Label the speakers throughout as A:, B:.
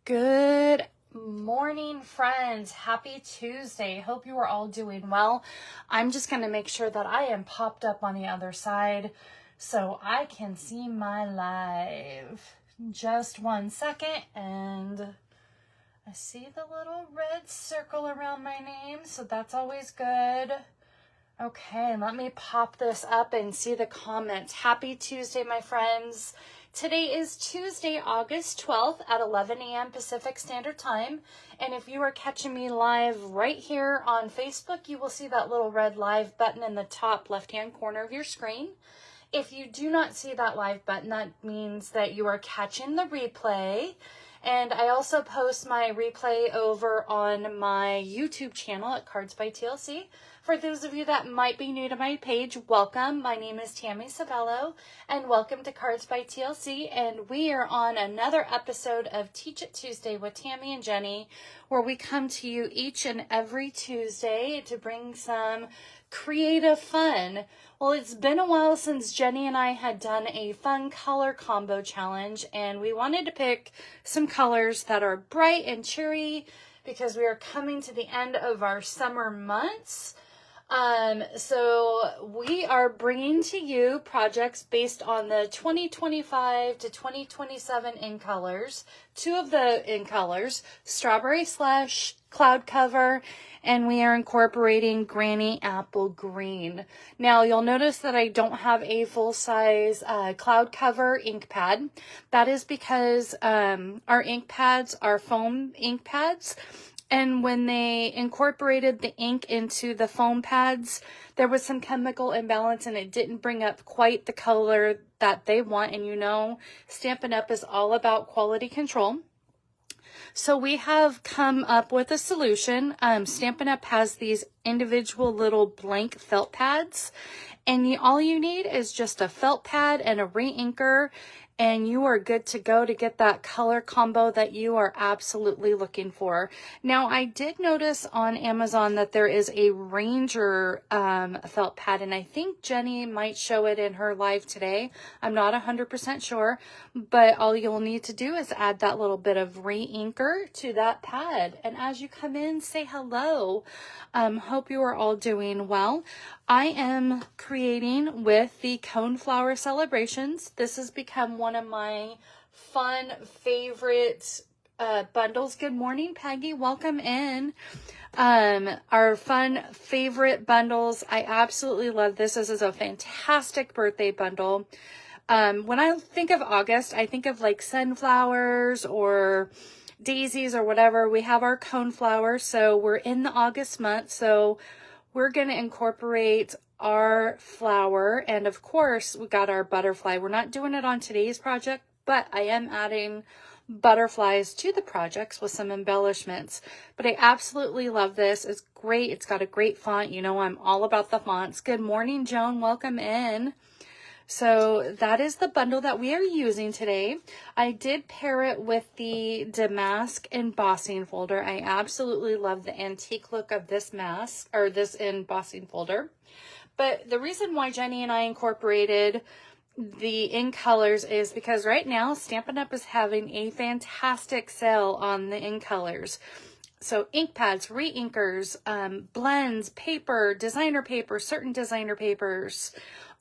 A: Good morning, friends. Happy Tuesday. Hope you are all doing well. I'm just going to make sure that I am popped up on the other side so I can see my live. Just 1 second, and I see the little red circle around my name, so that's always good. Okay, let me pop this up and see the comments. Happy Tuesday, my friends. Today is Tuesday, August 12th at 11 a.m. Pacific Standard Time. And if you are catching me live right here on Facebook, you will see that little red live button in the top left-hand corner of your screen. If you do not see that live button, that means that you are catching the replay. And I also post my replay over on my YouTube channel at cardsbytlc. For those of you that might be new to my page, welcome. My name is Tammy Civello, and welcome to Cards by TLC. And we are on another episode of Teach It Tuesday with Tammy and Jenny, where we come to you each and every Tuesday to bring some creative fun. Well, it's been a while since Jenny and I had done a fun color combo challenge, and we wanted to pick some colors that are bright and cheery because we are coming to the end of our summer months. So we are bringing to you projects based on the 2025 to 2027 in colors. Two of the in colors, Strawberry Slush, Cloud Cover, and we are incorporating Granny Apple Green. Now you'll notice that I don't have a full-size Cloud Cover ink pad. That is because our ink pads are foam ink pads. And when they incorporated the ink into the foam pads, there was some chemical imbalance and it didn't bring up quite the color that they want. And you know, Stampin' Up is all about quality control. So we have come up with a solution. Stampin' Up has these individual little blank felt pads. And all you need is just a felt pad and a re-inker, and you are good to go to get that color combo that you are absolutely looking for. Now, I did notice on Amazon that there is a Ranger felt pad, and I think Jenny might show it in her live today. I'm not 100% sure, but all you'll need to do is add that little bit of re-inker to that pad. And as you come in, say hello. Hope you are all doing well. I am creating with the Coneflower Celebrations. This has become one of my fun favorite bundles. Good morning, Peggy. Welcome in. Our fun favorite bundles. I absolutely love this. This is a fantastic birthday bundle. When I think of August, I think of like sunflowers or daisies or whatever. We have our coneflower, so we're in the August month, so we're going to incorporate our flower, and of course we got our butterfly. We're not doing it on today's project, but I am adding butterflies to the projects with some embellishments. But I absolutely love this. It's great. It's got a great font. You know, I'm all about the fonts. Good morning, Joan. Welcome in. So that is the bundle that we are using today. I did pair it with the Damask embossing folder. I absolutely love the antique look of this mask, or this embossing folder. But the reason why Jenny and I incorporated the in colors is because right now Stampin' Up is having a fantastic sale on the in colors. So ink pads, re-inkers, blends, paper, designer paper, certain designer papers,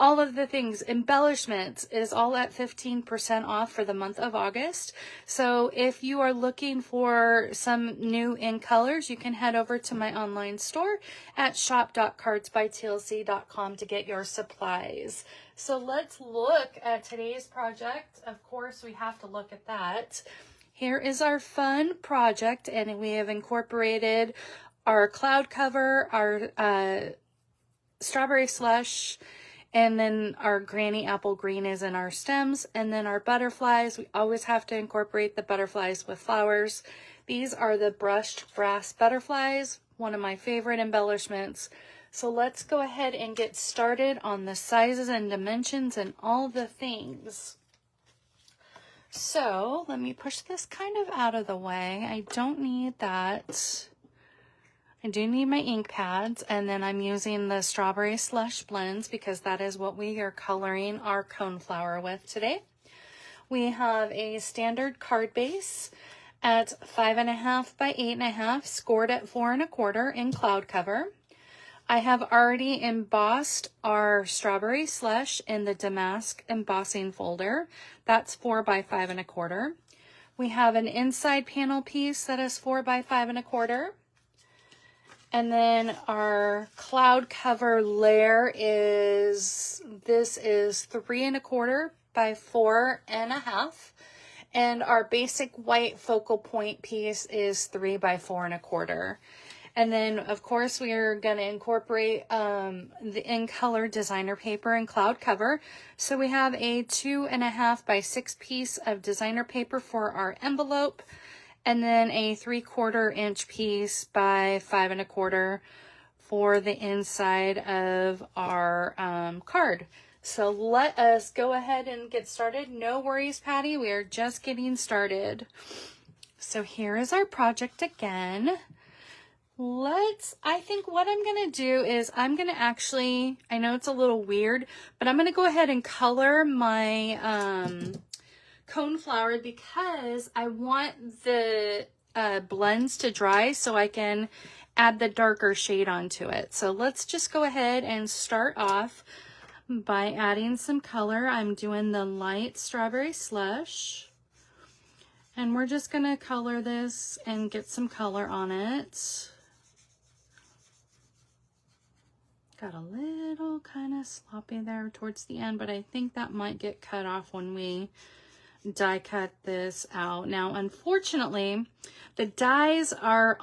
A: all of the things, embellishments is all at 15% off for the month of August. So if you are looking for some new in colors, you can head over to my online store at shop.cardsbytlc.com to get your supplies. So let's look at today's project. Of course, we have to look at that. Here is our fun project, and we have incorporated our cloud cover, our strawberry slush, and then our Granny Apple Green is in our stems. And then our butterflies, we always have to incorporate the butterflies with flowers. These are the brushed brass butterflies, one of my favorite embellishments. So let's go ahead and get started on the sizes and dimensions and all the things. So let me push this kind of out of the way. I don't need that. I do need my ink pads, and then I'm using the Strawberry Slush blends because that is what we are coloring our coneflower with today. We have a standard card base, at 5.5 by 8.5, scored at 4 1/4 in cloud cover. I have already embossed our strawberry slush in the damask embossing folder. That's 4 by 5 1/4. We have an inside panel piece that is 4 by 5 1/4. And then our cloud cover layer is 3 1/4 by 4 1/2. And our basic white focal point piece is 3 by 4 1/4. And then, of course, we are going to incorporate the in color designer paper and cloud cover. So we have a 2 1/2 by 6 piece of designer paper for our envelope, and then a 3/4 inch piece by 5 1/4 for the inside of our card. So let us go ahead and get started. No worries, Patty. We are just getting started. So here is our project again. I think what I'm going to do is I'm going to actually, I know it's a little weird, but I'm going to go ahead and color my coneflower because I want the blends to dry so I can add the darker shade onto it. So let's just go ahead and start off by adding some color. I'm doing the light strawberry slush. And we're just going to color this and get some color on it. Got a little kind of sloppy there towards the end, but I think that might get cut off when we die cut this out. Now, unfortunately, the dies are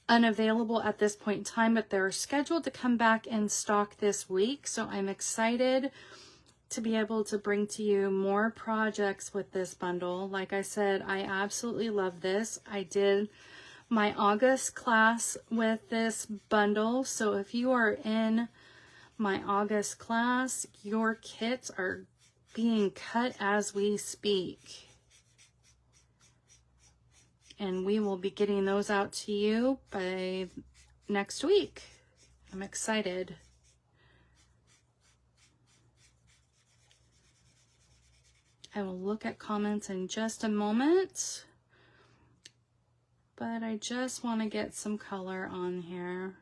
A: unavailable at this point in time, but they're scheduled to come back in stock this week. So I'm excited to be able to bring to you more projects with this bundle. Like I said, I absolutely love this. I did my August class with this bundle. So if you are in my August class, your kits are being cut as we speak. And we will be getting those out to you by next week. I'm excited. I will look at comments in just a moment. But I just want to get some color on here.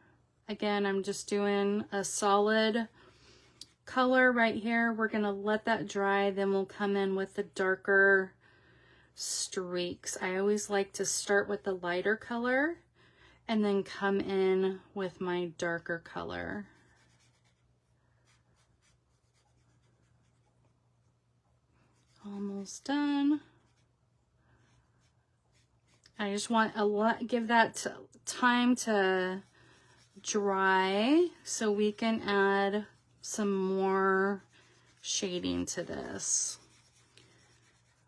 A: Again, I'm just doing a solid color right here. We're going to let that dry, then we'll come in with the darker streaks. I always like to start with the lighter color and then come in with my darker color. Almost done. I just want give that time to dry so we can add some more shading to this.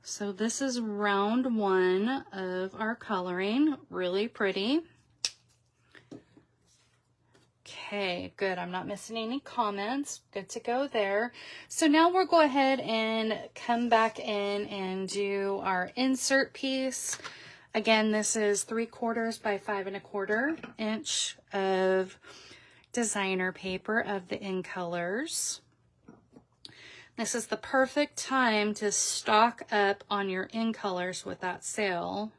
A: So this is round 1 of our coloring. Really pretty. Okay, good. I'm not missing any comments. Good to go there. So now we'll go ahead and come back in and do our insert piece. Again, this is 3/4 by 5 1/4 inch of designer paper of the in colors. This is the perfect time to stock up on your in colors with that sale.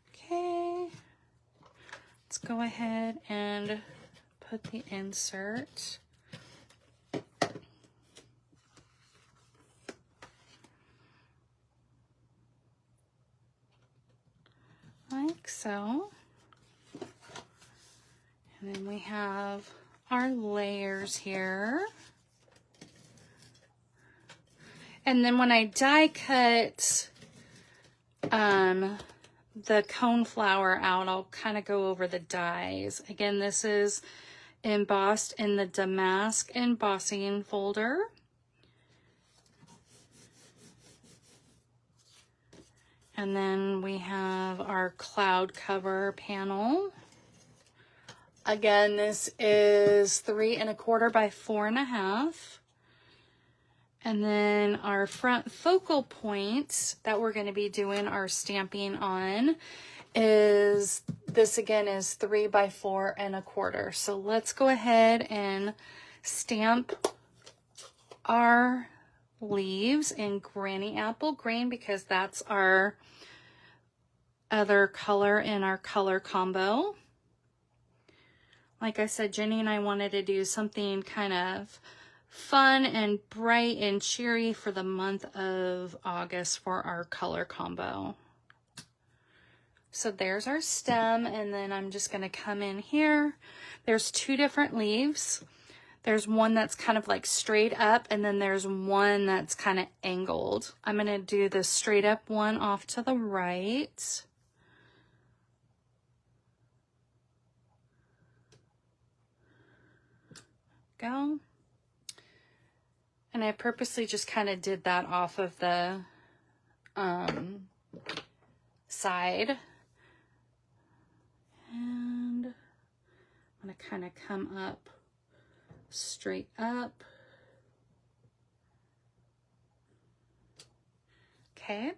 A: Okay, let's go ahead and put the insert. Like so. And then we have our layers here. And then when I die cut the coneflower out, I'll kind of go over the dies. Again, this is embossed in the damask embossing folder. And then we have our cloud cover panel. Again, this is 3 1/4 by 4 1/2. And then our front focal point that we're going to be doing our stamping on is, this again is 3 by 4 1/4. So let's go ahead and stamp our leaves in Granny Apple Green because that's our other color in our color combo. Like I said, Jenny and I wanted to do something kind of fun and bright and cheery for the month of August for our color combo. So there's our stem, and then I'm just going to come in here. There's two different leaves. There's one that's kind of like straight up, and then there's one that's kind of angled. I'm going to do the straight up one off to the right. Go. And I purposely just kind of did that off of the side. And I'm going to kind of come up, straight up. Okay.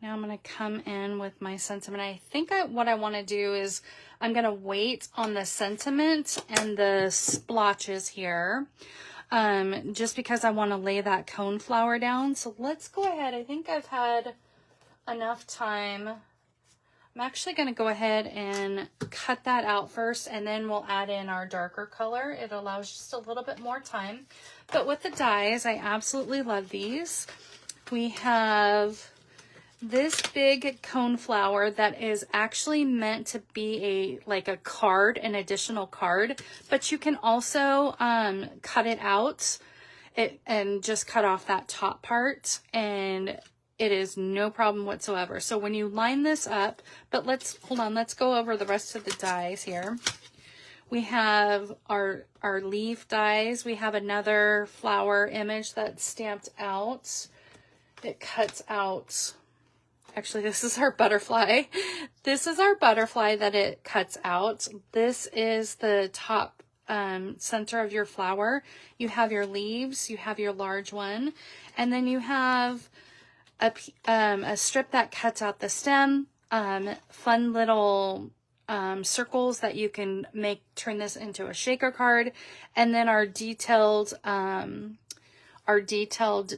A: Now I'm going to come in with my sentiment. I think what I want to do is I'm going to wait on the sentiment and the splotches here, just because I want to lay that coneflower down. So let's go ahead. I think I've had enough time. I'm actually going to go ahead and cut that out first, and then we'll add in our darker color. It allows just a little bit more time. But with the dies, I absolutely love these. We have this big coneflower that is actually meant to be like a card, an additional card, but you can also cut it out and just cut off that top part, and it is no problem whatsoever. So when you line this up, but hold on, let's go over the rest of the dies here. We have our leaf dies. We have another flower image that's stamped out. It cuts out. Actually, this is our butterfly. This is our butterfly that it cuts out. This is the top center of your flower. You have your leaves, you have your large one, and then you have a strip that cuts out the stem. Fun little circles that you can turn this into a shaker card, and then our detailed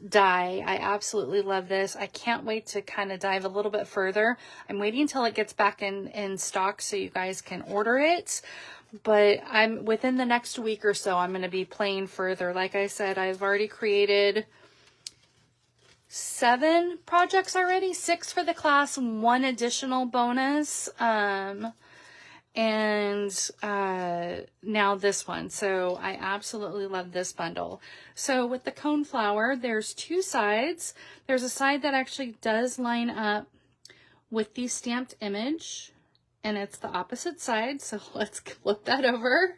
A: die. I absolutely love this. I can't wait to kind of dive a little bit further. I'm waiting until it gets back in stock so you guys can order it. But I'm within the next week or so, I'm going to be playing further. Like I said, I've already created 7 projects already, 6 for the class, 1 additional bonus. And now this one. So I absolutely love this bundle. So with the coneflower, there's 2 sides. There's a side that actually does line up with the stamped image, and it's the opposite side. So let's flip that over.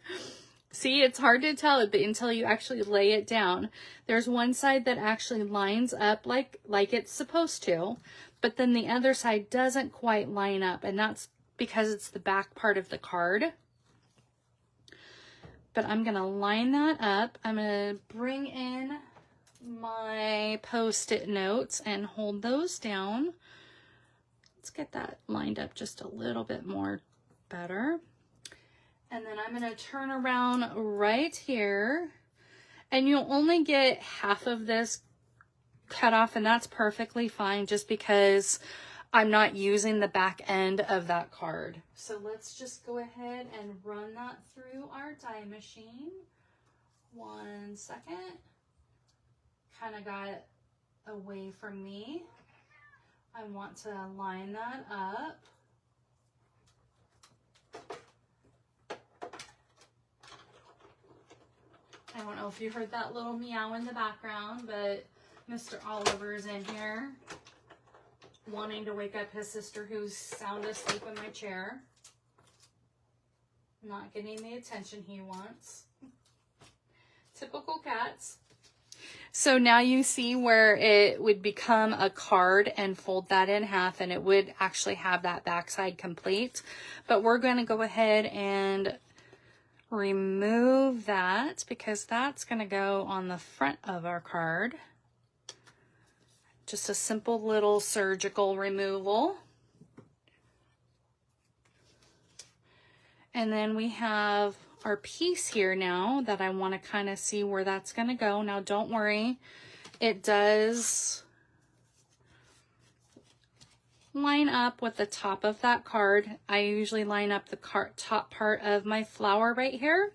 A: See, it's hard to tell it, but until you actually lay it down. There's one side that actually lines up like it's supposed to, but then the other side doesn't quite line up, and that's because it's the back part of the card. But I'm going to line that up. I'm going to bring in my Post-it notes and hold those down. Let's get that lined up just a little bit more better. And then I'm going to turn around right here, and you'll only get half of this cut off, and that's perfectly fine just because I'm not using the back end of that card. So let's just go ahead and run that through our die machine. 1 second. Kind of got it away from me. I want to line that up. I don't know if you heard that little meow in the background, but Mr. Oliver's in here wanting to wake up his sister who's sound asleep in my chair. Not getting the attention he wants. Typical cats. So now you see where it would become a card and fold that in half, and it would actually have that backside complete. But we're going to go ahead and remove that because that's going to go on the front of our card. Just a simple little surgical removal. And then we have our piece here now that I want to kind of see where that's going to go. Now, don't worry. It does line up with the top of that card. I usually line up the top part of my flower right here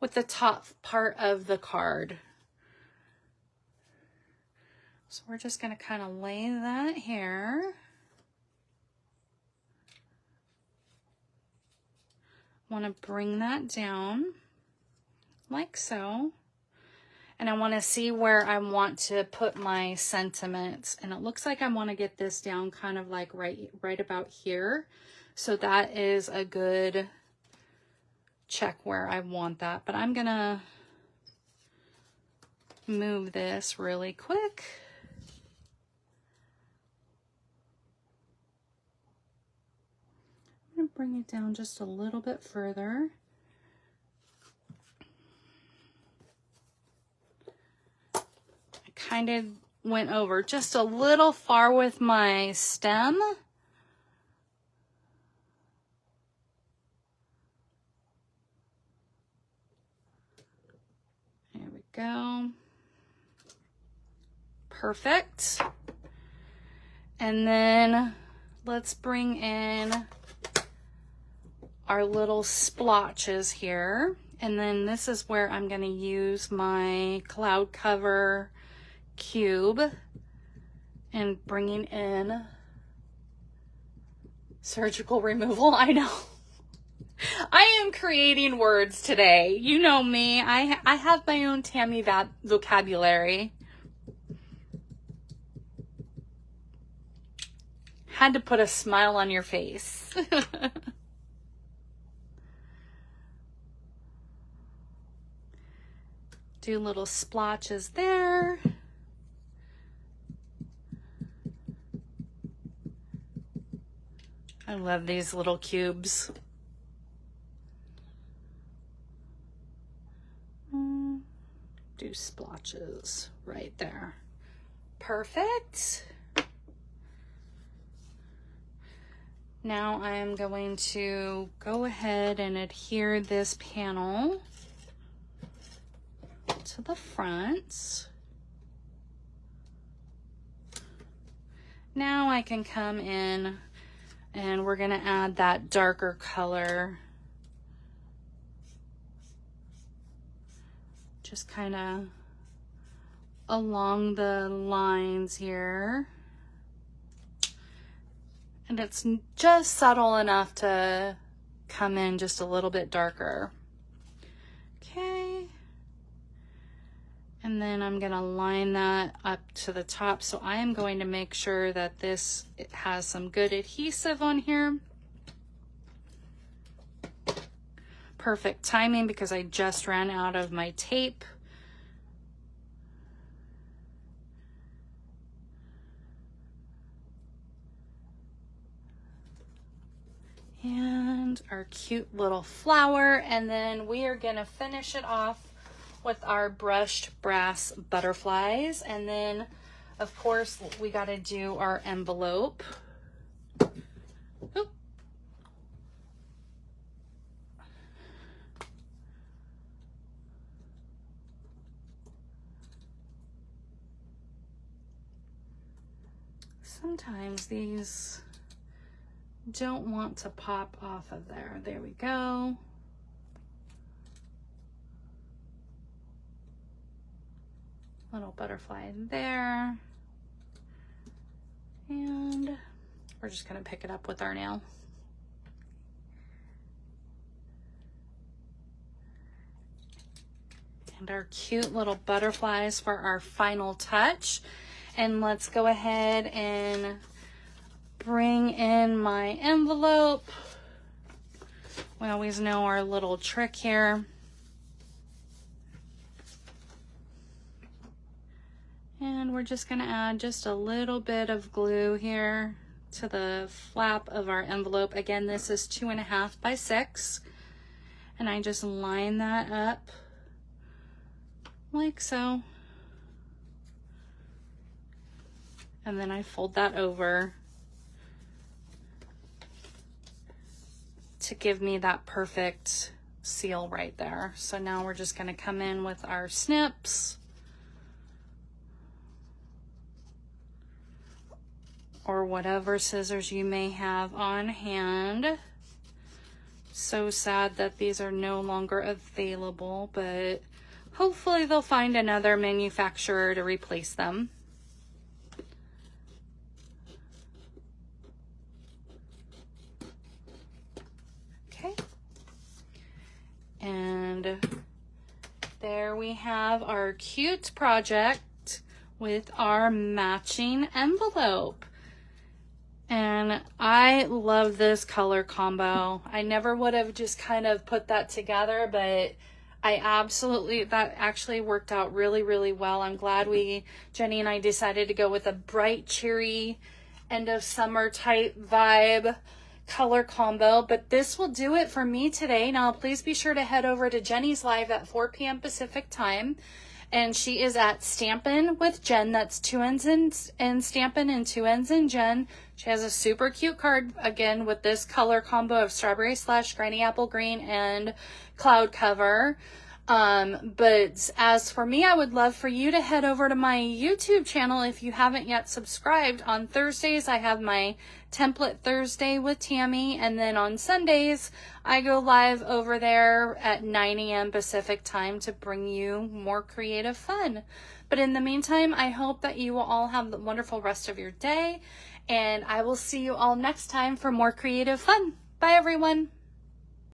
A: with the top part of the card. So we're just going to kind of lay that here. Want to bring that down like so. And I want to see where I want to put my sentiments. And it looks like I want to get this down kind of like right about here. So that is a good check where I want that. But I'm going to move this really quick. I'm going to bring it down just a little bit further. Kind of went over just a little far with my stem. There we go. Perfect. And then let's bring in our little splotches here. And then this is where I'm going to use my cloud cover cube and bringing in surgical removal. I know. I am creating words today. You know me. I have my own Tammy vocabulary. Had to put a smile on your face. Do little splotches there. I love these little cubes. Do splotches right there. Perfect. Now I am going to go ahead and adhere this panel to the front. Now I can come in and we're going to add that darker color. Just kind of along the lines here. And it's just subtle enough to come in just a little bit darker. Okay. And then I'm going to line that up to the top. So I am going to make sure that it has some good adhesive on here. Perfect timing because I just ran out of my tape. And our cute little flower. And then we are going to finish it off with our brushed brass butterflies. And then of course we got to do our envelope. Oop. Sometimes these don't want to pop off of there. There we go. Little butterfly there. And we're just going to pick it up with our nail. And our cute little butterflies for our final touch. And let's go ahead and bring in my envelope. We always know our little trick here. And we're just going to add just a little bit of glue here to the flap of our envelope. Again, this is 2.5 by 6. And I just line that up like so. And then I fold that over to give me that perfect seal right there. So now we're just going to come in with our snips. Or whatever scissors you may have on hand. So sad that these are no longer available, but hopefully they'll find another manufacturer to replace them. Okay. And there we have our cute project with our matching envelope. And I love this color combo. I never would have just kind of put that together, but that actually worked out really, really well. I'm glad Jenny and I decided to go with a bright, cheery, end of summer type vibe color combo. But this will do it for me today. Now, please be sure to head over to Jenny's live at 4 p.m. Pacific time. And she is at Stampin' with Jen. That's 2 N's in Stampin' and 2 N's in Jen. She has a super cute card, again, with this color combo of strawberry / granny apple green and cloud cover. But as for me, I would love for you to head over to my YouTube channel if you haven't yet subscribed. On Thursdays, I have my Template Thursday with Tammy, and then on Sundays, I go live over there at 9 a.m. Pacific time to bring you more creative fun. But in the meantime, I hope that you will all have the wonderful rest of your day, and I will see you all next time for more creative fun. Bye, everyone.